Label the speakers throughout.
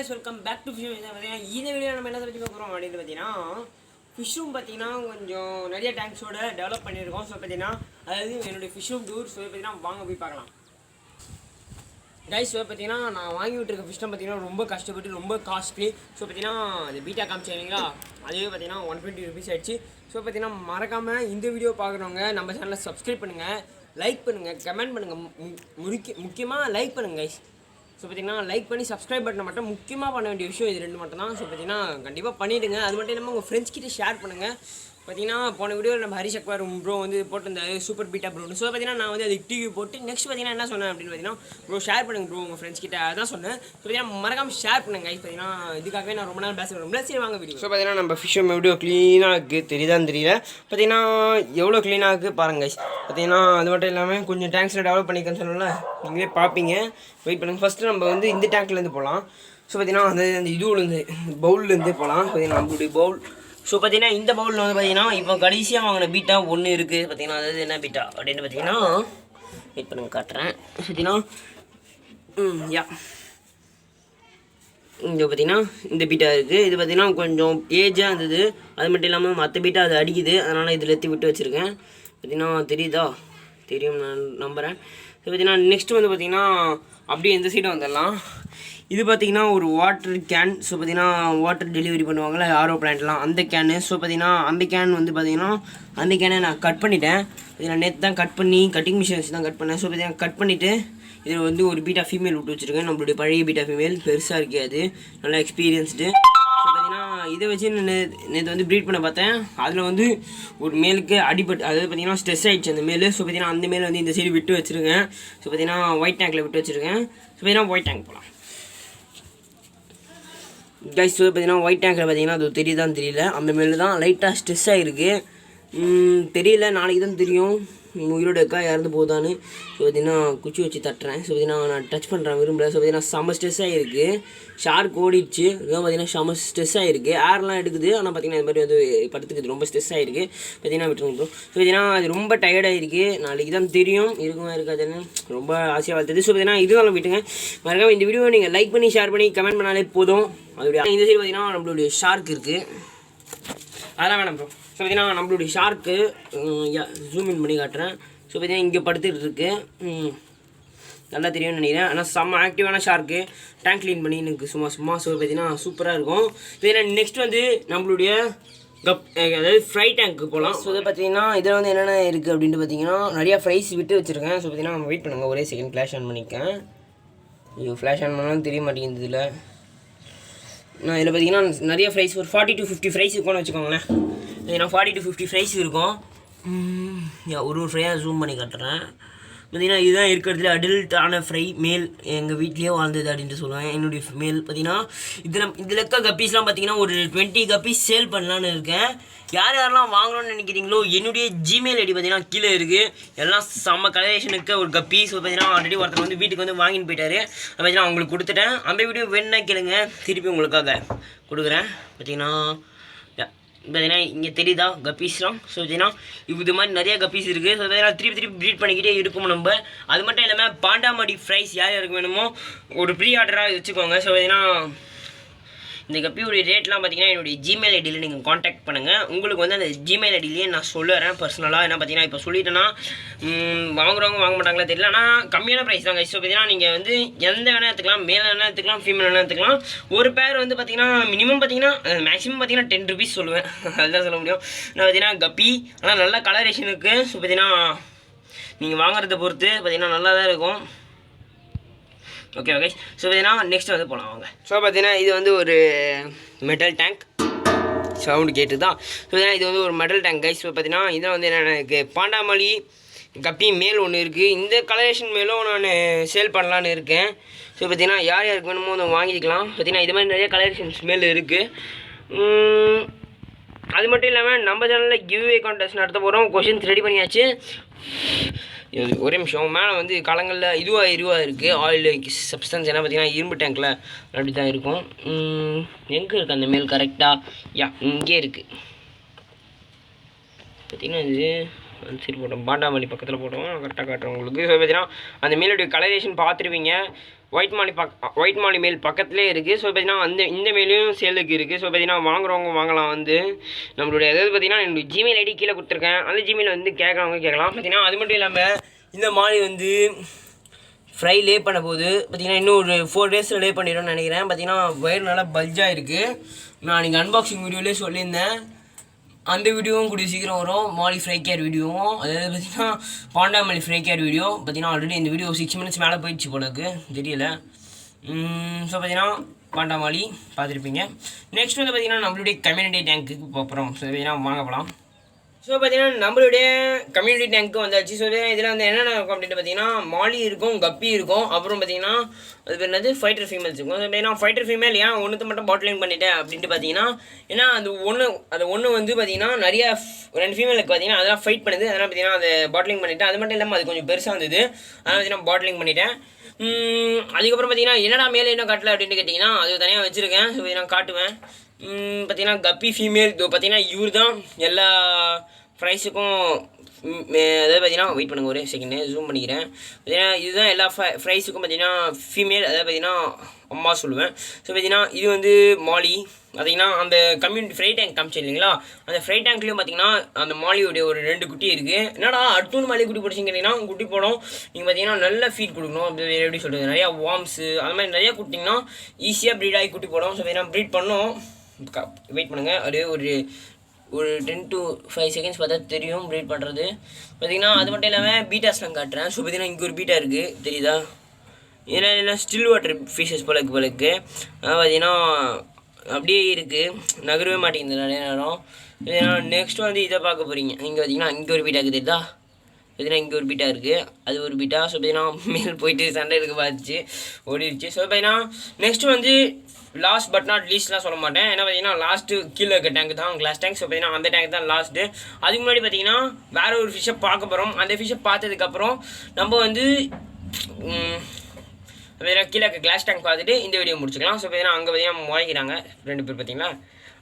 Speaker 1: guys, welcome back to Fish Room. இந்த video நம்ம என்ன பத்தி பார்க்க போறோம் அப்படினு பாத்தீங்கன்னா Fish Room பாத்தீங்கன்னா கொஞ்சம் நிறைய டேங்க்ஸோட டெவலப் பண்ணிருக்கோம். சோ பாத்தீங்கன்னா அதாவது என்னோட Fish Room டூர் சோ பாத்தீங்கன்னா வாங்க போய் பார்க்கலாம். गाइस சோ பாத்தீங்கன்னா நான் வாங்கி விட்டுருக்க ஃபிஷ் டம் பாத்தீங்கன்னா ரொம்ப கஷ்டப்பட்டு ரொம்ப காஸ்ட்லி. சோ பாத்தீங்கன்னா அது பீட்டா காமிச்சீங்களா அதுவே பாத்தீங்கன்னா 120 ரூபீஸ் ஆயிடுச்சு. சோ பாத்தீங்கன்னா மறக்காம இந்த வீடியோ பார்க்குறவங்க நம்ம சேனலை சப்ஸ்கிரைப் பண்ணுங்க, லைக் பண்ணுங்க, கமெண்ட் பண்ணுங்க, முக்கியமா லைக் பண்ணுங்க गाइस. ஸோ பார்த்தீங்கன்னா லைக் பண்ணி சப்ஸ்கிரைப் பட்டனை மட்டும் முக்கியமாக பண்ண வேண்டிய விஷயம் இது ரெண்டு மட்டும் தான். ஸோ பார்த்தீங்கன்னா கண்டிப்பாக பண்ணிவிடுங்க. அது மட்டும் இல்லாமல் உங்கள் ஃப்ரெண்ட்ஸ் கிட்ட ஷேர் பண்ணுங்கள். பார்த்தீங்கன்னா போன வீடியோவில் நம்ம ஹரிஷ் AQUA ப்ரோ வந்து போட்டிருந்தாரு சூப்பர் பீட்டா ப்ரோன்னு. ஸோ பார்த்தீங்கன்னா நான் வந்து அதுக்கு டிவி போட்டு நெக்ஸ்ட் பார்த்தீங்கன்னா என்ன சொன்னேன் அப்படின்னு பார்த்தீங்கன்னா ப்ரோ ஷேர் பண்ணுங்க ப்ரோ உங்கள் ஃப்ரெண்ட்ஸ் கிட்ட அதான் சொன்னேன். ஸோ பார்த்தீங்கன்னா மறக்காமல் ஷேர் பண்ணுங்க guys. பார்த்தீங்கன்னா இதுக்காகவே நான் ரொம்ப நாள் பேசுகிறேன். சரி வாங்க வீடியோ. ஸோ பார்த்தீங்கன்னா நம்ம ஃபிஷ் வீடியோ க்ளீனாக இருக்குது, தெரியுதான்னு தெரியல. பார்த்தீங்கன்னா எவ்வளோ க்ளீனாக இருக்குது பாருங்க guys. பார்த்தீங்கன்னா அது மட்டும் இல்லாமல் கொஞ்சம் டேங்க்ஸில் டெவலப் பண்ணிக்கன்னு சொல்லல நீங்களே பார்ப்பீங்க. வெயிட் பண்ணுங்கள். ஃபஸ்ட்டு நம்ம வந்து இந்த டேங்க்லேருந்து போகலாம். ஸோ பார்த்தீங்கன்னா அந்த இதுலேருந்து பவுல்லேருந்து போகலாம். பார்த்தீங்கன்னா நம்மளுடைய பவுல். ஸோ பார்த்தீங்கன்னா இந்த பவுலில் வந்து பார்த்தீங்கன்னா இப்போ கடைசியாக வாங்கின பீட்டா ஒன்று இருக்குது. பார்த்தீங்கன்னா அதாவது என்ன பீட்டா அப்படின்னு பார்த்தீங்கன்னா வெயிட் பண்ணுங்க காட்டுறேன். பார்த்தீங்கன்னா யா இங்கே பார்த்தீங்கன்னா இந்த பீட்டா இருக்குது. இது பார்த்தீங்கன்னா கொஞ்சம் ஏஜாக இருந்தது. அது மட்டும் இல்லாமல் மற்ற பீட்டா அது அடிக்குது, அதனால் இதில் எத்தி விட்டு வச்சுருக்கேன். பார்த்தீங்கன்னா தெரியுதா? தெரியும் நான் நம்புகிறேன். ஸோ பார்த்தீங்கன்னா நெக்ஸ்ட்டு வந்து பார்த்தீங்கன்னா அப்படியே இந்த சைடு வந்துடலாம். இது பார்த்திங்கன்னா ஒரு வாட்டர் கேன். ஸோ பார்த்திங்கன்னா வாட்டர் டெலிவரி பண்ணுவாங்கள்ல ஆரோ பிளான்ட்லாம் அந்த கேனு. ஸோ பார்த்திங்கன்னா அந்த கேன் வந்து பார்த்திங்கன்னா அந்த கேனை நான் கட் பண்ணிட்டேன். பார்த்தீங்கன்னா நேற்று தான் கட் பண்ணி கட்டிங் மிஷின் வச்சு தான் கட் பண்ணேன். ஸோ பார்த்திங்கன்னா கட் பண்ணிவிட்டு இதில் வந்து ஒரு பீட்டா ஃபீமேல் விட்டு வச்சுருக்கேன். நம்மளுடைய பழைய பீட்டா ஃபீமேல் பெருசாக இருக்காது, நல்லா எக்ஸ்பீரியன்ஸ்டு. ஸோ பார்த்திங்கன்னா இதை வச்சு நேற்று வந்து ப்ரீட் பண்ண பார்த்தேன். அதில் வந்து ஒரு மேலுக்கு அடிபட்டு அதாவது பார்த்திங்கன்னா ஸ்ட்ரெஸ் ஆகிடுச்சு அந்த மேல். ஸோ பார்த்திங்கன்னா அந்த மேல் வந்து இந்த சைடு விட்டு வச்சுருக்கேன். ஸோ பார்த்திங்கன்னா ஒயிட் டேங்கில் விட்டு வச்சுருக்கேன். ஸோ பார்த்திங்கன்னா ஒயிட் டேங்க் போகலாம் கைஸ். ஸோ பார்த்தீங்கன்னா ஒயிட் டேங்கில் பார்த்தீங்கன்னா அது தெரியுதான்னு தெரியல, அந்த மேலே தான் லைட்டாக ஸ்ட்ரெஸ் ஆகிருக்கு. தெரியல, நாளைக்கு தான் தெரியும் உயிரோட இருக்கா இறந்து போதான்னு. ஸோ பார்த்தீங்கன்னா குச்சி வச்சு தட்டுறேன். ஸோ பார்த்தீங்கன்னா நான் டச் பண்ணுறேன் விரும்பல. ஸோ பார்த்தீங்கன்னா செம்ம ஸ்ட்ரெஸ் ஆகிருக்கு. ஷார்க் ஓடிடுச்சு, இதுதான் பார்த்தீங்கன்னா செம்ம ஸ்ட்ரெஸ் ஆகிருக்கு. ஏர்லாம் எடுக்குது, ஆனால் பார்த்தீங்கன்னா இந்த மாதிரி வந்து படுத்துக்குது, ரொம்ப ஸ்ட்ரெஸ் ஆகிருக்கு. பார்த்தீங்கன்னா விட்டுருங்க. ஸோ பார்த்தீங்கன்னா அது ரொம்ப டயர்டாகிருக்கு, நாளைக்கு தான் தெரியும் இருக்குமா இருக்காதுன்னு. ரொம்ப ஆசையாக வளர்த்துது. ஸோ பார்த்தீங்கன்னா இதுதான் விட்டுங்க. மறக்காம இந்த வீடியோ நீங்கள் லைக் பண்ணி ஷேர் பண்ணி கமெண்ட் பண்ணாலே போதும். அதோடைய இந்த சைடு பார்த்தீங்கன்னா நம்மளுடைய ஷார்க் இருக்குது, அதெல்லாம் வேணாம் ப்ரோ. ஸோ பார்த்தீங்கன்னா நம்மளுடைய ஷார்க்கு ஜூம் இன் பண்ணி காட்டுறேன். ஸோ பார்த்தீங்கன்னா இங்கே படுத்துட்டு இருக்கு, நல்லா தெரியும்னு நினைக்கிறேன். ஆனால் செம்ம ஆக்டிவான ஷார்க்கு. டேங்க் க்ளீன் பண்ணி எனக்கு சும்மா ஸோ பார்த்தீங்கன்னா சூப்பராக இருக்கும். பார்த்தீங்கன்னா நெக்ஸ்ட் வந்து நம்மளுடைய அதாவது ஃப்ரை டேங்க்கு போகலாம். ஸோ இதை பார்த்தீங்கன்னா இதில் வந்து என்னென்ன இருக்குது அப்படின்ட்டு பார்த்தீங்கன்னா நிறையா ஃப்ரைஸ் விட்டு வச்சுருக்கேன். ஸோ பார்த்தீங்கன்னா நம்ம வெயிட் பண்ணுங்கள், ஒரே செகண்ட் ஃப்ளாஷ் ஆன் பண்ணிக்கேன். ஐயோ ஃப்ளாஷ் ஆன் பண்ணாலும் தெரிய மாட்டேங்குது இதில். நான் இதில் பார்த்தீங்கன்னா நிறைய ஃப்ரைஸ் ஒரு 40 to 50 ஃப்ரைஸ் இருக்கும்னு வச்சுக்கோங்களேன். பார்த்தீங்கன்னா 40 to 50 ஃப்ரைஸ் இருக்கும். ஒரு ஃப்ரையாக ஜூம் பண்ணி காட்டுறேன். பார்த்தீங்கன்னா இதுதான் இருக்கிறதுல அடல்ட்டான ஃப்ரை மேல் எங்கள் வீட்லேயே வாழ்ந்தது அப்படின்ட்டு சொல்லுவேன். என்னுடைய மேல் பார்த்தீங்கன்னா இதில் இருக்க கப்பீஸ்லாம் பார்த்தீங்கன்னா ஒரு 20 கப்பீஸ் சேல் பண்ணலான்னு இருக்கேன். யாரெல்லாம் வாங்கணும்னு நினைக்கிறீங்களோ என்னுடைய ஜிமெயில் ஐடி பார்த்தீங்கன்னா கீழே இருக்குது. எல்லாம் செம்ம கலரேஷனுக்கு ஒரு கப்பி. ஸோ பார்த்தீங்கன்னா ஆல்ரெடி ஒருத்தர் வந்து வீட்டுக்கு வந்து வாங்கிட்டு போயிட்டாரு. பார்த்தீங்கன்னா அவங்களுக்கு கொடுத்துட்டேன். அந்த வீடியோ வேணுன்னா கேளுங்க, திருப்பி உங்களுக்காக கொடுக்குறேன். பார்த்தீங்கன்னா இங்கே தெரியுதா கப்பீஸ்லாம். ஸோ பார்த்தீங்கன்னா இது மாதிரி நிறைய கப்பீஸ் இருக்குது. ஸோ பார்த்தீங்கன்னா திருப்பி ப்ரீட் பண்ணிக்கிட்டே இருக்கும் நம்ம. அது மட்டும் இல்லாமல் பாண்டாமடி ஃப்ரைஸ் யார் யாருக்கு வேணுமோ ஒரு ப்ரீ ஆர்டராக வச்சுக்கோங்க. ஸோ பார்த்தீங்கன்னா இந்த கப்பியோடைய ரேட்லாம் பார்த்தீங்கன்னா என்னுடைய ஜிமெயில் ஐடியில் நீங்கள் காண்டாக்ட் பண்ணுங்கள். உங்களுக்கு வந்து அந்த ஜிமெயில் ஐடியிலேயே நான் சொல்லுறேன் பர்சனலாக. என்ன பார்த்தீங்கன்னா இப்போ சொல்லிட்டேன்னா வாங்குறவங்க வாங்க மாட்டாங்களா தெரியல, ஆனால் கம்மியான ப்ரைஸ் தாங்க. ஸோ பார்த்தீங்கன்னா நீங்கள் வந்து எந்த வேணால் எடுத்துக்கலாம், மேலே வேணால் எடுத்துக்கலாம், ஃபீமேல் வேணால் எடுத்துக்கலாம். ஒரு பேர் வந்து பார்த்தீங்கன்னா மினிமம் பார்த்தீங்கன்னா மேக்ஸிமம் பார்த்தீங்கன்னா 10 ரூபீஸ் சொல்லுவேன், அதுதான் சொல்ல முடியும். நான் பார்த்தீங்கன்னா கப்பி ஆனால் நல்ல கலரேஷன் இருக்குது. ஸோ பார்த்தீங்கன்னா நீங்கள் வாங்குறத பொறுத்து பார்த்தீங்கன்னா நல்லா தான் இருக்கும். Okay okay. ஸோ பார்த்தீங்கன்னா நெக்ஸ்ட் வந்து போகலாம் வாங்க. ஸோ பார்த்தீங்கன்னா இது வந்து ஒரு மெட்டல் டேங்க், சவுண்டு கேட்டு தான். ஸோ பார்த்தீங்கன்னா இது வந்து ஒரு மெட்டல் டேங்க் கைஸ். ஸோ பார்த்தீங்கன்னா இதில் வந்து என்னென்ன இருக்குது, பாண்டாமலி கப்பி மேல் ஒன்று இருக்குது. இந்த கலரேஷன் மேலும் நான் சேல் பண்ணலான்னு இருக்கேன். ஸோ பார்த்தீங்கன்னா யார் யாருக்கு வேணுமோ அதை வாங்கிக்கலாம். பார்த்தீங்கன்னா இது மாதிரி நிறைய கலரேஷன்ஸ் மேல் இருக்குது. அது மட்டும் இல்லாமல் நம்ம சேனலில் கிவ்வே கான்டெஸ்ட் நடத்த போகிறோம். கொஷின்ஸ் ரெடி பண்ணியாச்சு. ஒரே நிமிஷம். மேலே வந்து காலங்களில் இதுவாக இருக்குது ஆயில் சப்ஸ்டன்ஸ். என்ன பார்த்தீங்கன்னா இரும்பு டேங்க்கில் அப்படி தான் இருக்கும். எங்கே இருக்குது அந்த மேல் கரெக்டாக? இங்கே இருக்குது. பார்த்தீங்கன்னா இது அந்த சைடு போட்டோம், பாண்டாமல்லி பக்கத்தில் போட்டோம். கரெக்டாக காட்டுறேன் உங்களுக்கு. ஸோ பார்த்தீங்கன்னா அந்த மேலுடைய கலரேஷன் பார்த்துருப்பீங்க. ஒயிட் மாலி மேல் பக்கத்துலேயே இருக்குது. ஸோ பார்த்தீங்கன்னா இந்த மேலேயும் சேலுக்கு இருக்குது. ஸோ பார்த்தீங்கன்னா வாங்குறவங்க வாங்கலாம். வந்து நம்மளுடைய அதாவது பார்த்தீங்கன்னா என்னுடைய ஜிமெயில் ஐடி கீழே கொடுத்துருக்கேன். அந்த ஜிமெயில் வந்து கேட்குறவங்க கேட்கலாம். பார்த்தீங்கன்னா அது மட்டும் இல்லாமல் இந்த மாலி வந்து ஃப்ரை லே பண்ண போது பார்த்தீங்கன்னா இன்னும் ஒரு 4 டேஸில் லே பண்ணிடும்னு நினைக்கிறேன். பார்த்தீங்கன்னா வயிறு நல்லா பல்ஜாக இருக்குது. நான் நீங்கள் அன்பாக்சிங் வீடியோலேயே சொல்லியிருந்தேன். அந்த வீடியோவும் கூடிய சீக்கிரம் வரும். மாலி ஃப்ரை கேர் வீடியோவும், அதாவது பார்த்தீங்கன்னா பாண்டாமல்லி ஃப்ரை கேர் வீடியோ. பார்த்தீங்கன்னா ஆல்ரெடி இந்த வீடியோ 6 மினிட்ஸ் மேலே போயிடுச்சு போலக்கு, தெரியல. ஸோ பார்த்தீங்கன்னா பாண்டாமல்லி பார்த்துருப்பீங்க. நெக்ஸ்ட் வந்து பார்த்தீங்கன்னா நம்மளுடைய கம்யூனிட்டி டேங்க்குக்கு போகிறோம். ஸோ பார்த்தீங்கன்னா வாங்க போகலாம். ஸோ பார்த்தீங்கன்னா நம்மளுடைய கம்யூனிட்டி டேங்க்கு வந்தாச்சு. ஸோ இதில் வந்து என்னென்ன இருக்கும் அப்படின்ட்டு பார்த்தீங்கன்னா மாலி இருக்கும், கப்பி இருக்கும், அப்புறம் பார்த்தீங்கன்னா அது பேர் என்னது ஃபைட்டர் ஃபீமேல்ஸ் இருக்கும். ஸோ பார்த்தீங்கன்னா ஃபைட்டர் ஃபீமேல் ஏன் ஒன்றுத்தை மட்டும் பாட்டிலிங் பண்ணிட்டேன் அப்படின்ட்டு பார்த்தீங்கன்னா, ஏன்னா அது ஒன்று வந்து பார்த்தீங்கன்னா நிறையா 2 ஃபீமேலுக்கு பார்த்தீங்கன்னா அதெல்லாம் ஃபைட் பண்ணுது. அதனால் பார்த்தீங்கன்னா அதை பாட்டிலிங் பண்ணிவிட்டேன். அது மட்டும் இல்லாமல் அது கொஞ்சம் பெருசாக இருந்தது, அதனால் பார்த்தீங்கன்னா பாட்டிலிங் பண்ணிவிட்டேன். அதுக்கப்புறம் பார்த்தீங்கன்னா என்னடா மேலே இன்னும் காட்டல அப்படின்ட்டு கேட்டிங்கன்னா அது தனியாக வச்சுருக்கேன். ஸோ நான் காட்டுவேன். பார்த்தீங்கன்னா கப்பி ஃபீமேல் பார்த்தீங்கன்னா இவர் தான் எல்லா ஃப்ரைஸுக்கும், அதாவது பார்த்தீங்கன்னா வெயிட் பண்ணுங்கள் ஒரே செகண்டு ஜூம் பண்ணிக்கிறேன். பார்த்தீங்கன்னா இதுதான் எல்லா ஃப்ரைஸுக்கும் பார்த்தீங்கன்னா ஃபீமேல், அதாவது பார்த்தீங்கன்னா அம்மா சொல்லுவேன். ஸோ பார்த்தீங்கன்னா இது வந்து மாலி. பார்த்தீங்கன்னா அந்த கம்யூனிட்டி ஃப்ரை டேங்க் காமிச்சு இல்லைங்களா, அந்த ஃப்ரை டேங்க்லேயும் பார்த்தீங்கன்னா அந்த மாலியோடைய ஒரு 2 குட்டி இருக்குது. என்னடா அடுத்தூர் மாலி குட்டி பிடிச்சிங்க கேட்டிங்கன்னா குட்டி போடும். நீங்கள் பார்த்தீங்கன்னா நல்ல ஃபீட் கொடுக்கணும். அப்படி எப்படி சொல்கிறது, நிறையா வார்ம்ஸு அது மாதிரி நிறையா கொடுத்தீங்கன்னா ஈஸியாக ப்ரீட் ஆகி குட்டி போடும். ஸோ பார்த்தீங்கன்னா ப்ரீட் பண்ணோம். வெயிட் பண்ணுங்கள், அப்படியே ஒரு 10 to 5 செகண்ட்ஸ் பார்த்தா தெரியும் ப்ரீட் பண்ணுறது. பார்த்தீங்கன்னா அது மட்டும் இல்லாமல் பீட்டாஸ்லாம் காட்டுறேன். ஸோ பார்த்தீங்கன்னா இங்கே ஒரு பீட்டா இருக்குது, தெரியுதா? ஏன்னா ஸ்டில் வாட்டர் ஃபிஷஸ் போலக்கு பார்த்தீங்கன்னா அப்படியே இருக்குது, நகரவே மாட்டேங்குது நிறைய நேரம். பார்த்தீங்கன்னா நெக்ஸ்ட் வந்து இதை பார்க்க போகிறீங்க. இங்கே பார்த்தீங்கன்னா இங்கே ஒரு பீட்டா இருக்குது, தெரியுதா? பார்த்தீங்கன்னா இங்கே ஒரு பீட்டா இருக்குது, அது ஒரு பீட்டா. ஸோ பார்த்தீங்கன்னா மேல் போயிட்டு சண்டை இருக்க பார்த்துச்சு, ஓடிடுச்சு. ஸோ பார்த்தீங்கன்னா நெக்ஸ்ட்டு வந்து லாஸ்ட் பட் நாட் லீஸ்ட்லாம் சொல்ல மாட்டேன். ஏன்னா பார்த்தீங்கன்னா லாஸ்ட்டு கீழே இருக்க டேங்க் தான் கிளாஸ் டேங்க். ஸோ பார்த்தீங்கன்னா அந்த டேங்க் தான் லாஸ்ட்டு. அதுக்கு முன்னாடி பார்த்தீங்கன்னா வேறு ஒரு ஃபிஷ்ஷை பார்க்க போகிறோம். அந்த ஃபிஷ்ஷை பார்த்ததுக்கப்புறம் நம்ம வந்து பார்த்தீங்கன்னா கீழே இருக்க கிளாஸ் டேங்க் பார்த்துட்டு இந்த வீடியோ முடிச்சுக்கலாம். ஸோ பார்த்தீங்கன்னா அங்கே பார்த்தீங்கன்னா முளைக்கிறாங்க 2 பேர். பார்த்தீங்களா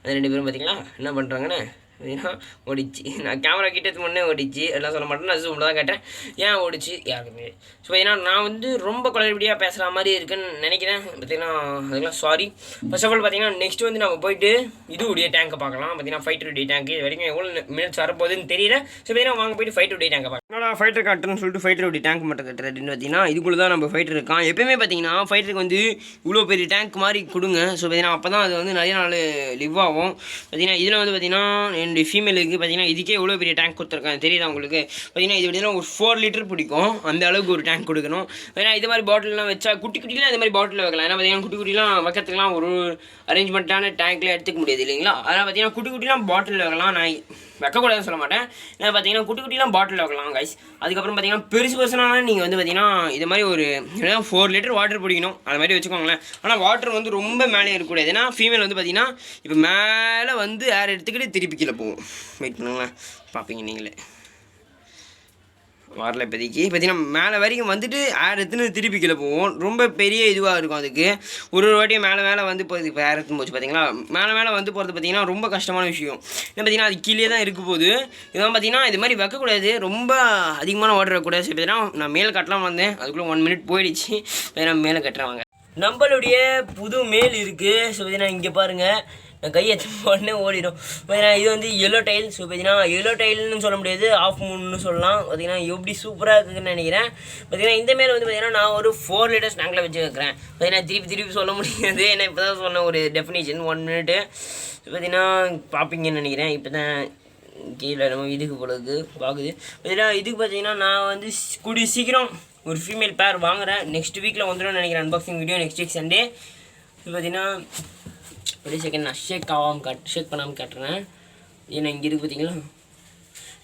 Speaker 1: அந்த 2 பேரும் பார்த்தீங்களா என்ன பண்ணுறாங்கன்னு பார்த்தீங்கன்னா ஓடிச்சு. நான் கேமரா கிட்டத்துக்கு முன்னே ஓடிச்சு, எல்லாம் சொல்ல மாட்டேன், நான் ஜூமில் தான் கேட்டேன் ஏன் ஓடிச்சு யாருக்குமே. ஸோ ஏன்னா நான் வந்து ரொம்ப குளறுபடியாக பேசுகிற மாதிரி இருக்குன்னு நினைக்கிறேன். பார்த்தீங்கன்னா அதுக்கெல்லாம் சாரி. ஃபர்ஸ்ட் ஆஃப் ஆல் பார்த்தீங்கன்னா நெக்ஸ்ட் வந்து நம்ம போயிட்டு இதுடைய டேங்கை பார்க்கலாம். பார்த்தீங்கன்னா ஃபைட்டருடைய டேங்க் இது வரைக்கும் எவ்வளோ மினிட்ஸ் வரப்போகுதுன்னு தெரியல. ஸோ பார்த்தீங்கன்னா வாங்க போயிட்டு ஃபைட்டருடைய டேங்கை பார்க்கலாம். என்னடா ஃபைட்டர் காட்டுன்னு சொல்லிட்டு ஃபைட்டருடைய டேங்க் மட்டும் கட்டுறது அப்படின்னு பார்த்தீங்கன்னா இதுக்குள்ளே தான் நம்ம ஃபைட்டர் இருக்கான். எப்பயுமே பார்த்தீங்கன்னா ஃபைட்டருக்கு வந்து இவ்வளோ பெரிய டேங்க் மாதிரி கொடுங்க. ஸோ பார்த்தீங்கன்னா அப்போ தான் அது வந்து நிறைய நாள் லிவ் ஆகும். பார்த்தீங்கன்னா இதில் வந்து பார்த்தீங்கன்னா என்னுடைய ஃபீமேலுக்கு பார்த்தீங்கன்னா இதுக்கே எவ்வளோ பெரிய டேங்க் கொடுத்துருக்காங்க தெரியுதா உங்களுக்கு? பார்த்தீங்கன்னா இது பார்த்தீங்கன்னா ஒரு 4 லிட்டர் பிடிக்கும், அந்த அளவுக்கு ஒரு டேங்க் கொடுக்கணும். ஏன்னா இது மாதிரி பாட்டில்லாம் வச்சா குட்டிலாம் இந்த மாதிரி பாட்டில் வைக்கலாம். ஏன்னா பார்த்தீங்கன்னா குட்டிலாம் வைக்கிறதுக்குலாம் ஒரு அரேஞ்ச்மெண்ட்டான டேங்க்லாம் எடுத்துக்க முடியாது இல்லைங்களா? அதனால் பார்த்தீங்கன்னா குட்டிலாம் பாட்டில் வைக்கலாம். நான் வைக்கக்கூடாதுன்னு சொல்ல மாட்டேன். ஏன்னா பார்த்தீங்கன்னா குட்டிலாம் பாட்டில் வைக்கலாம் கைஸ். அதுக்கப்புறம் பார்த்தீங்கன்னா பெருசுனாலும் நீங்கள் வந்து பார்த்தீங்கன்னா இது மாதிரி ஒரு 4 லிட்டர் வாட்டர் பிடிக்கணும், அது மாதிரி வச்சுக்கோங்களேன். ஆனால் வாட்டர் வந்து ரொம்ப மேலே இருக்கக்கூடாது. ஏன்னா ஃபீமேல் வந்து பார்த்தீங்கன்னா இப்போ மேலே வந்து ஏர் எடுத்துக்கிட்டு திருப்பி கீழே போகும். வெயிட் பண்ணுங்களேன், பார்ப்பீங்க நீங்களே. வரல இப்போதைக்கு. பார்த்தீங்கன்னா மேலே வரைக்கும் வந்துட்டு ஏர் எடுத்துன்னு திருப்பி கீழே போவோம். ரொம்ப பெரிய இதுவாக இருக்கும் அதுக்கு. ஒரு வாட்டியும் மேலே வந்து போகுது. இப்போ ஏர் எடுத்து போச்சு பார்த்தீங்களா? மேலே வந்து போகிறது பார்த்தீங்கன்னா ரொம்ப கஷ்டமான விஷயம். ஏன்னா பார்த்தீங்கன்னா அது கீழே தான் இருக்க போகுது. இதெல்லாம் பார்த்தீங்கன்னா இது மாதிரி வைக்கக்கூடாது, ரொம்ப அதிகமான வாட்டர் வைக்கக்கூடாது. சரி பார்த்தீங்கன்னா நான் மேலே கட்டலாம் வந்தேன், அதுக்குள்ளே 1 மினிட் போயிடுச்சு. நான் மேலே கட்டுறேன். நம்மளுடைய புது மேல் இருக்குது. ஸோ பார்த்தீங்கன்னா இங்கே பாருங்கள், நான் கையை உடனே ஓடிடும். பார்த்தீங்கன்னா இது வந்து எல்லோ டைல். ஸோ பார்த்தீங்கன்னா எல்லோ டைல்னு சொல்ல முடியாது, ஆஃப் மூன்னு சொல்லலாம். பார்த்தீங்கன்னா எப்படி சூப்பராக இருக்குதுன்னு நினைக்கிறேன். பார்த்தீங்கன்னா இந்த மேலே வந்து பார்த்தீங்கன்னா நான் ஒரு 4 லிட்டர்ஸ் டேங்கில் வச்சு வைக்கிறேன். பார்த்தீங்கன்னா திருப்பி சொல்ல முடியாது, ஏன்னா இப்போ தான் சொன்ன ஒரு டெஃபினேஷன் 1 மினிட்டு. பார்த்தீங்கன்னா பார்ப்பீங்கன்னு நினைக்கிறேன். இப்போ தான் கீழே நம்ம இதுக்கு போடுறது பார்க்குது. பார்த்தீங்கன்னா இதுக்கு பார்த்தீங்கன்னா நான் வந்து கூடிய சீக்கிரம் ஒரு ஃபீமேல் பேர் வாங்குகிறேன். நெக்ஸ்ட் வீக்கில் வந்துடும் நினைக்கிறேன் unboxing video, next week Sunday. பார்த்தீங்கன்னா ஒரு செகண்ட் நான் ஷேக் பண்ணாமல் காட்டுறேன். ஏன்னா இங்கே இருக்குது பார்த்தீங்களா,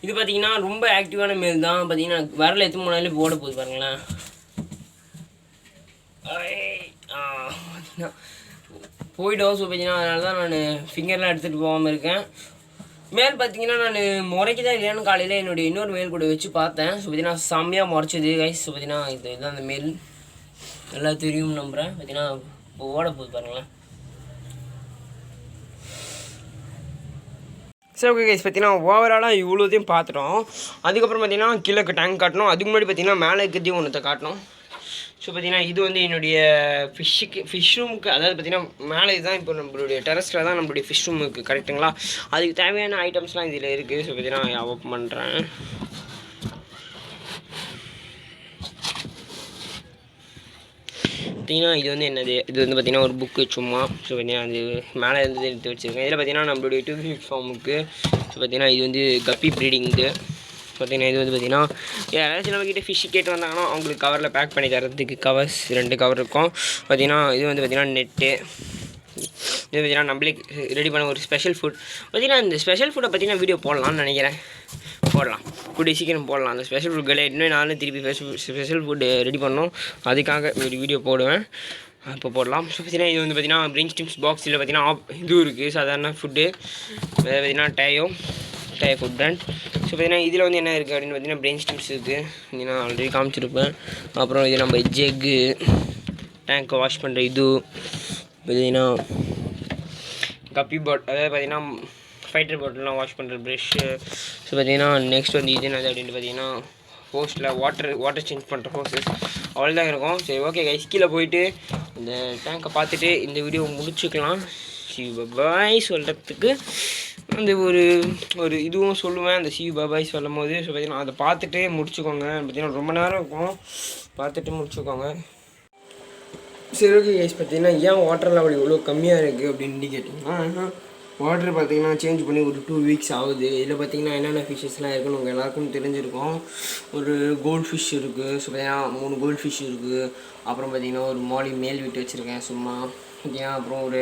Speaker 1: இது பார்த்தீங்கன்னா ரொம்ப ஆக்டிவான மேல் தான். பார்த்தீங்கன்னா வரல எத்தனை நாளே போட போகுது பாருங்களேன். பார்த்தீங்கன்னா போய்டும். ஸோ பார்த்தீங்கன்னா அதனால தான் நான் ஃபிங்கர்லாம் எடுத்துகிட்டு போகாமல் இருக்கேன். மேல் பார்த்தீங்கன்னா நான் முறைக்கு தான் இல்லையானு காலையில் என்னுடைய இன்னொரு மேல் கூட வச்சு பார்த்தேன். ஸோ பார்த்தீங்கன்னா செம்மையாக முறைச்சிது கைஸ். ஸோ பார்த்தீங்கன்னா இதுதான் அந்த மேல், நல்லா தெரியும் நம்புகிறேன். பார்த்தீங்கன்னா இப்போ ஓட போகுது பாருங்களேன். ஸோ சரி ஓகே கைஸ், பார்த்தீங்கன்னா ஓவராலாக இவ்வளோதையும் பார்த்துட்டோம். அதுக்கப்புறம் பார்த்தீங்கன்னா கீழே டேங்க் காட்டணும். அதுக்கு முன்னாடி பார்த்தீங்கன்னா மேலே இருக்கிறதையும் ஒன்றத்தை காட்டணும். ஸோ பார்த்தீங்கன்னா இது வந்து என்னுடைய ஃபிஷ் ரூமுக்கு, அதாவது பார்த்தீங்கன்னா மேலே இதுதான் இப்போ நம்மளுடைய டெரஸில் தான் நம்மளுடைய ஃபிஷ் ரூம் இருக்குது, கரெக்டுங்களா? அதுக்கு தேவையான ஐட்டம்ஸ்லாம் இதில் இருக்குது. ஸோ பார்த்தீங்கன்னா ஓப்பன் பண்ணுறேன். பார்த்தீங்கன்னா இது வந்து என்னது, இது வந்து பார்த்தீங்கன்னா ஒரு புக்கு சும்மா. ஸோ பார்த்தீங்கன்னா அது மேலே இருந்து எடுத்து வச்சுருக்கேன். இதில் பார்த்தீங்கன்னா நம்மளுடைய 2 ஃபீட் ஃபார்முக்கு. ஸோ பார்த்தீங்கன்னா இது வந்து கப்பி ப்ரீடிங். இது பார்த்தீங்கன்னா இது வந்து பார்த்தீங்கன்னா யாராச்சும் நம்மக்கிட்ட ஃபிஷ் கேட்டு வந்தாங்கன்னா அவங்களுக்கு கவரில் பேக் பண்ணி தரதுக்கு கவர்ஸ் 2 கவர் இருக்கும். பார்த்தீங்கன்னா இது வந்து பார்த்தீங்கன்னா நெட்டு. இது பார்த்தீங்கன்னா நம்மளே ரெடி பண்ண ஒரு ஸ்பெஷல் ஃபுட். பார்த்தீங்கன்னா இந்த ஸ்பெஷல் ஃபுட்டை பார்த்தீங்கன்னா வீடியோ போடலாம்னு நினைக்கிறேன். போடலாம், கூடிய சீக்கிரம் போடலாம். அந்த ஸ்பெஷல் ஃபுட்களை இன்னும் நானும் திருப்பி ஸ்பெஷல் ஃபுட்டு ரெடி பண்ணோம், அதுக்காக ஒரு வீடியோ போடுவேன், அப்போ போடலாம். ஸோ பார்த்தீங்கன்னா இது வந்து பார்த்தீங்கன்னா பிரிஞ்ச் ஸ்டிம்ஸ் பாக்ஸில் பார்த்தீங்கன்னா இதுவும் இருக்குது, சாதாரண ஃபுட்டு. பார்த்தீங்கன்னா டயோ ஃபுட் பிராண்ட். ஸோ பார்த்தீங்கன்னா இதில் வந்து என்ன இருக்குது அப்படின்னு பார்த்தீங்கன்னா பிரிஞ்ச் ஸ்டிம்ஸ் இருக்குது, நான் ஆல்ரெடி காமிச்சிருப்பேன். அப்புறம் இது நம்ம ஜெக்கு, டேங்க்கை வாஷ் பண்ணுற இது பார்த்தீங்கன்னா கப்பி அதாவது பார்த்தீங்கன்னா ஃபைட்டர் பாட்டிலாம் வாஷ் பண்ணுற ப்ரெஷ்ஷு. ஸோ பார்த்தீங்கன்னா நெக்ஸ்ட் வந்து இது என்னது அப்படின்ட்டு பார்த்தீங்கன்னா ஹோஸ்ட்டில் வாட்டர் சேஞ்ச் பண்ணுற ஹோஸஸ், அவ்வளோதான் இருக்கும். சரி ஓகே கைஸ், கீழே போயிட்டு இந்த டேங்கை பார்த்துட்டு இந்த வீடியோ முடிச்சுக்கலாம். பாய் சொல்கிறதுக்கு அந்த ஒரு இதுவும் சொல்லுவேன், அந்த பாய் சொல்லும் போது. ஸோ பார்த்தீங்கன்னா அதை பார்த்துட்டு முடிச்சுக்கோங்க. பார்த்தீங்கன்னா ரொம்ப நேரம் இருக்கும், பார்த்துட்டு முடிச்சுக்கோங்க. சரி ஓகே கைஸ், பார்த்தீங்கன்னா ஏன் வாட்டர் லெவல் இவ்வளோ கம்மியாக இருக்குது அப்படின்னு கேட்டிங்கன்னா, வாட்டர் பார்த்தீங்கன்னா சேஞ்ச் பண்ணி ஒரு 2 வீக்ஸ் ஆகுது. இதில் பார்த்தீங்கன்னா என்னென்ன ஃபிஷ்ஷஸ்லாம் இருக்குன்னு உங்கள் எல்லாருக்கும் தெரிஞ்சிருக்கும். ஒரு கோல்ட் ஃபிஷ் இருக்குது. ஸோ பார்த்தீங்கன்னா 3 கோல்ட் ஃபிஷ் இருக்குது. அப்புறம் பார்த்தீங்கன்னா ஒரு மேல் விட்டு வச்சுருக்கேன் சும்மா. பார்த்தீங்கன்னா அப்புறம் ஒரு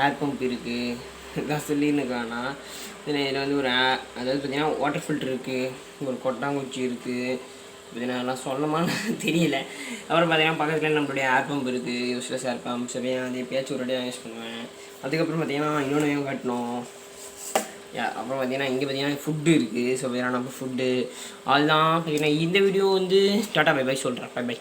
Speaker 1: ஏர் பம்ப் இருக்குது, இதான் சொல்லியிருக்கானா. இதில் வந்து ஒரு அதாவது பார்த்தீங்கன்னா வாட்டர் ஃபில்ட்ரு இருக்குது, ஒரு கொட்டாங்குச்சி இருக்குது. பார்த்தீங்கன்னா எல்லாம் சொல்லமான்னு தெரியல. அப்புறம் பார்த்தீங்கன்னா பக்கத்தில் நம்மளுடைய ஏர் பம்ப் இருக்குது, யூஸ்லெஸ் ஏர் பம்ப். சரி வந்து எப்பயாச்சும் ஒரு வாட்டியாக யூஸ் பண்ணுவேன். அதுக்கப்புறம் பார்த்தீங்கன்னா இன்னொன்றையும் காட்டணும். அப்புறம் பார்த்தீங்கன்னா இங்கே பார்த்தீங்கன்னா ஃபுட்டு இருக்குது. ஸோ பார்த்தீங்கன்னா நம்ம ஃபுட்டு அதுதான். பார்த்தீங்கன்னா இந்த வீடியோ வந்து டாட்டா பை பை சொல்கிறேன். Bye bye.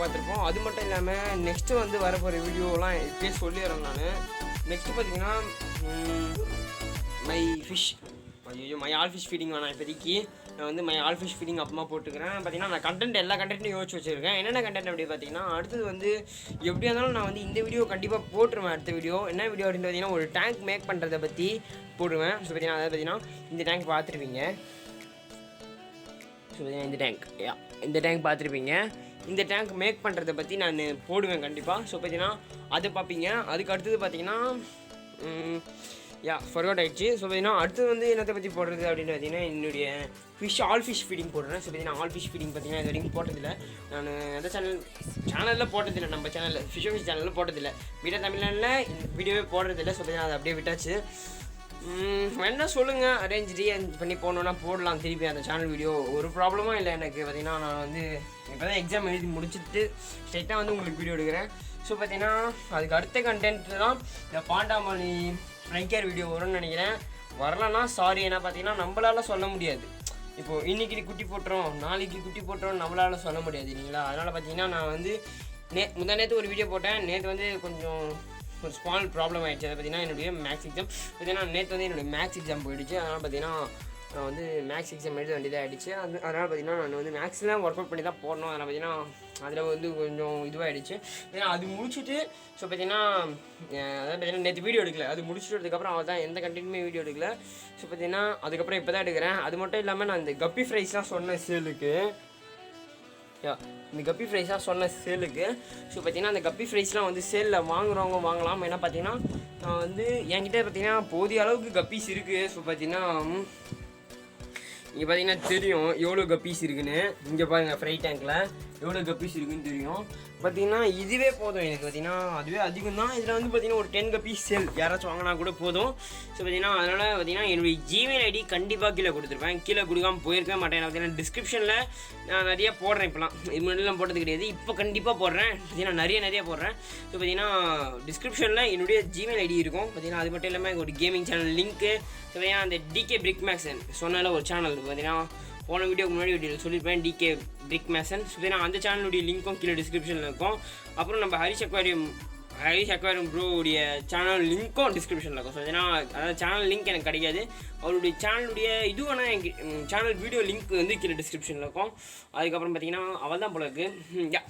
Speaker 1: பார்த்துருப்போம். அது மட்டும் இல்லாமல் நெக்ஸ்ட்டு வந்து வரப்போகிற வீடியோலாம் இப்போயே சொல்லிடுறேன் நான். நெக்ஸ்ட்டு பார்த்தீங்கன்னா மை ஃபிஷ் ஐயோ மை ஆல் ஃபிஷ் ஃபீடிங் வேணாம் இப்போதைக்கு. நான் வந்து மை ஆல் ஃபிஷ் ஃபீடிங் அப்புறமா போட்டுக்கிறேன். பார்த்தீங்கன்னா நான் கண்டென்ட் எல்லா கண்டென்ட்டும் யோசிச்சு வச்சுருக்கேன். என்னென்ன கண்டென்ட் அப்படி பார்த்தீங்கன்னா அடுத்தது வந்து எப்படியா இருந்தாலும் நான் வந்து இந்த வீடியோ கண்டிப்பாக போட்டுருவேன். அடுத்த வீடியோ என்ன வீடியோ அப்படின்னு பார்த்தீங்கன்னா ஒரு டேங்க் மேக் பண்ணுறதை பற்றி போடுவேன். ஸோ பார்த்தீங்கன்னா அதாவது பார்த்தீங்கன்னா இந்த டேங்க் பார்த்துருப்பீங்க. ஸோ பார்த்தீங்கன்னா இந்த டேங்க் பார்த்துருப்பீங்க. இந்த டேங்க் மேக் பண்ணுறதை பற்றி நான் போடுவேன் கண்டிப்பாக. ஸோ பார்த்தீங்கன்னா அதை பார்ப்பீங்க. அதுக்கு அடுத்தது பார்த்தீங்கன்னா ஃபர்காட் ஆகிடுச்சு. ஸோ பார்த்தீங்கன்னா அடுத்து வந்து என்னத்தை பற்றி போடுறது அப்படின்னு பார்த்தீங்கன்னா என்னுடைய ஆல் ஃபிஷ் ஃபீடிங் போடுறேன். ஸோ பார்த்தீங்கன்னா ஆல் ஃபிஷ் ஃபீடிங் பார்த்தீங்கன்னா இது வரைக்கும் போட்டதில்லை. நான் எந்த சேனலில் போட்டதில்லை. நம்ம சேனலில் ஃபிஷ் சேனலில் போட்டதில்லை. வீடியோ தமிழ்நாட்டில் வீடியோவே போடுறதில்லை. ஸோ பார்த்தீங்கன்னா அதை அப்படியே விட்டாச்சு. வேணா சொல்லுங்கள், அரேஞ்ச் பண்ணி போகணுன்னா போடலாம் திருப்பி அந்த சேனல் வீடியோ. ஒரு ப்ராப்ளமும் இல்லை எனக்கு. பார்த்தீங்கன்னா நான் வந்து இப்போ தான் எக்ஸாம் எழுதி முடிச்சுட்டு ஸ்ட்ரைட்டாக வந்து உங்களுக்கு வீடியோ எடுக்கிறேன். ஸோ பார்த்தீங்கன்னா அதுக்கு அடுத்த கண்டென்ட் தான் இந்த பாண்டாமணி ஃப்ரைக்கேர் வீடியோ வரும்னு நினைக்கிறேன். வரலன்னா சாரி. ஏன்னா பார்த்தீங்கன்னா நம்மளால் சொல்ல முடியாது. இப்போது இன்றைக்கி குட்டி போட்டுறோம், நாளைக்கு குட்டி போட்டுறோம், நம்மளால் சொல்ல முடியாது இல்லைங்களா. அதனால் பார்த்தீங்கன்னா நான் வந்து நேற்று ஒரு வீடியோ போட்டேன். நேற்று வந்து கொஞ்சம் ஒரு ஸ்மால் ப்ராப்ளம் ஆகிடுச்சு. அதை பார்த்தீங்கன்னா என்னுடைய மேக்ஸ் எக்ஸாம் பார்த்தீங்கன்னா நேற்று வந்து என்னுடைய மேக்ஸ் எக்ஸாம் போயிடுச்சு. அதனால் பார்த்தீங்கன்னா நான் வந்து மேக்ஸ் எக்ஸாம் எழுத வேண்டியதாக ஆகிடுச்சு. அதனால் பார்த்தீங்கன்னா நான் வந்து மேக்ஸ்லாம் ஒர்க் அவுட் பண்ணி தான் போடணும். அதனால் பார்த்தீங்கன்னா அதில் வந்து கொஞ்சம் இதுவாகிடுச்சு. ஏன்னா அது முடிச்சுட்டு ஸோ பார்த்தீங்கன்னா அதாவது பார்த்தீங்கன்னா நேற்று வீடியோ எடுக்கல. அது முடிச்சுட்டதுக்கப்புறம் அவள் தான் எந்த கண்டென்ட்டுமே வீடியோ எடுக்கல. ஸோ பார்த்தீங்கன்னா அதுக்கப்புறம் இப்போ தான் எடுக்கிறேன். அது மட்டும் இல்லாமல் நான் இந்த கப்பி ஃப்ரைஸ்லாம் சொன்னேன் சேலுக்கு. இந்த கப்பி ஃப்ரைஸ்லாம் சொன்ன சேலுக்கு. ஸோ பார்த்தீங்கன்னா அந்த கப்பி ஃப்ரைஸ்லாம் வந்து சேலில் வாங்குறவங்க வாங்கலாம். ஏன்னா பார்த்தீங்கன்னா நான் வந்து என்கிட்ட பார்த்தீங்கன்னா போதிய அளவுக்கு கப்பீஸ் இருக்குது. ஸோ பார்த்தீங்கன்னா இங்கே பார்த்தீங்கன்னா தெரியும் எவ்வளோ கப்பீஸ் இருக்குன்னு. இங்கே பாருங்கள் ஃப்ரை டேங்க்கில் எவ்வளோ கப்பீஸ் இருக்குன்னு தெரியும். பார்த்தீங்கன்னா இதுவே போதும் எனக்கு. பார்த்தீங்கன்னா அதுவே அதிகம் தான். இதில் வந்து பார்த்தீங்கன்னா ஒரு 10 கப்பீஸ் சேல் யாராச்சும் வாங்கினா கூட போதும். ஸோ பார்த்தீங்கன்னா அதனால் பார்த்தீங்கன்னா என்னுடைய ஜிமெயில் ஐடி கண்டிப்பாக கீழே கொடுத்துருப்பேன். கீழே கொடுக்காமல் போயிருக்கவே மாட்டேன். பார்த்தீங்கன்னா டிஸ்கிரிப்ஷனில் நான் நிறையா போடுறேன். இப்போலாம் இது முன்னாடிலாம் போட்டது கிடையாது. இப்போ கண்டிப்பாக போடுறேன். பார்த்தீங்கன்னா நிறைய போடுறேன். ஸோ பார்த்தீங்கன்னா டிஸ்கிரிப்ஷனில் என்னுடைய ஜிமெயில் ஐடி இருக்கும். பார்த்தீங்கன்னா அது மட்டும் இல்லாமல் ஒரு கேமிங் சேனல் லிங்க்கு. ஸோ பார்த்தீங்கன்னா அந்த டிகே பிரிக் மேக்ஸன் சொன்னால ஒரு சேனல் பார்த்தீங்கன்னா போன வீடியோக்கு முன்னாடி வீடியோவில் சொல்லியிருப்பேன் டிகே பிரிக் மேக்ஸன். ஸோ பார்த்தீங்கன்னா அந்த சேனலுடைய லிங்க்கும் கீழே டிஸ்கிரிப்ஷனில் இருக்கும். அப்புறம் நம்ம ஹரிஷ் அக்வாரியம் ப்ரோவுடைய சேனல் லிங்க்கும் டிஸ்கிரிப்ஷனில் இருக்கும். ஸோ பார்த்தீங்கன்னா அதாவது சேனல் லிங்க் எனக்கு கிடைக்காது. அவருடைய சேனலுடைய இது வேணால் எங்கள் சேனல் வீடியோ லிங்க் வந்து கீழே டிஸ்கிரிப்ஷனில் இருக்கும். அதுக்கப்புறம் பார்த்தீங்கன்னா அவள் தான் போல இருக்குது.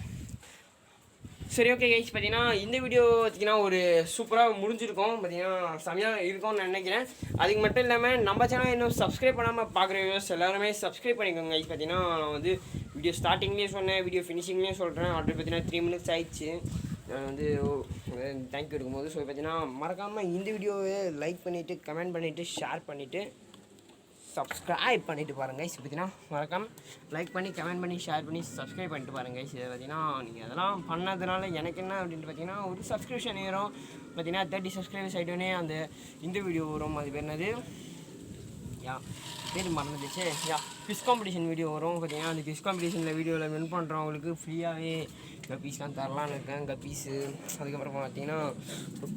Speaker 1: சரி ஓகே கைஸ், பார்த்தீங்கன்னா இந்த வீடியோ பார்த்தீங்கன்னா ஒரு சூப்பராக முடிஞ்சிருக்கும். பார்த்தீங்கன்னா செமையாக இருக்கும்னு நினைக்கிறேன். அதுக்கு மட்டும் இல்லாமல் நம்ம சேனல் இன்னும் சப்ஸ்கிரைப் பண்ணாமல் பார்க்குற வியூஸ் எல்லாருமே சப்ஸ்கிரைப் பண்ணிக்கோங்க கைஸ். பார்த்தீங்கன்னா நான் வந்து வீடியோ ஸ்டார்டிங்லேயே சொன்னேன், வீடியோ ஃபினிஷிங்லேயும் சொல்கிறேன். ஆல்ரெடி பார்த்தீங்கன்னா 3 minutes ஆயிடுச்சு. நான் வந்து தேங்க்யூ இருக்கும்போது. ஸோ பார்த்தீங்கன்னா மறக்காமல் இந்த வீடியோவை லைக் பண்ணிவிட்டு கமெண்ட் பண்ணிவிட்டு ஷேர் பண்ணிவிட்டு சப்ஸ்கிரைப் பண்ணிவிட்டு பாருங்கள் கைஸ். பார்த்தீங்கன்னா மறக்காமல் லைக் பண்ணி கமெண்ட் பண்ணி ஷேர் பண்ணி சப்ஸ்கிரைப் பண்ணிட்டு பாருங்கள் கைஸ். இதை பார்த்தீங்கன்னா நீங்கள் அதெல்லாம் பண்ணதுனால எனக்கு என்ன அப்படின்ட்டு பார்த்தீங்கன்னா ஒரு சப்ஸ்கிரிப்ஷன் ஏறும். பார்த்தீங்கன்னா 30 சப்ஸ்கிரைபர்ஸ் ஆகிட்டோன்னே அந்த இந்த வீடியோ வரும். அது பேர் என்னது பேர் மறந்துடுச்சு. குவிஸ் காம்படிஷன் வீடியோ வரும். பார்த்தீங்கன்னா அந்த குவிஸ் காம்படிஷனில் வீடியோவில் வின் பண்ணுறவங்களுக்கு ஃப்ரீயாகவே கப்பீஸ்லாம் தரலான்னு இருக்கேன். கப்பீஸு அதுக்கப்புறம் பார்த்தீங்கன்னா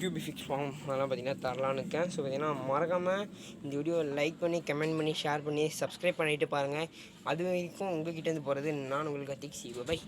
Speaker 1: கியூபிஃபிக்ஸ் ஃபார்ம் அதெல்லாம் பார்த்தீங்கன்னா தரலான்னு இருக்கேன். ஸோ பார்த்தீங்கன்னா மறக்காமல் இந்த வீடியோ லைக் பண்ணி கமெண்ட் பண்ணி ஷேர் பண்ணி சப்ஸ்கிரைப் பண்ணிவிட்டு பாருங்கள். அது வரைக்கும் உங்கள்கிட்டேருந்து போகிறது நான் உங்களுக்கு பை.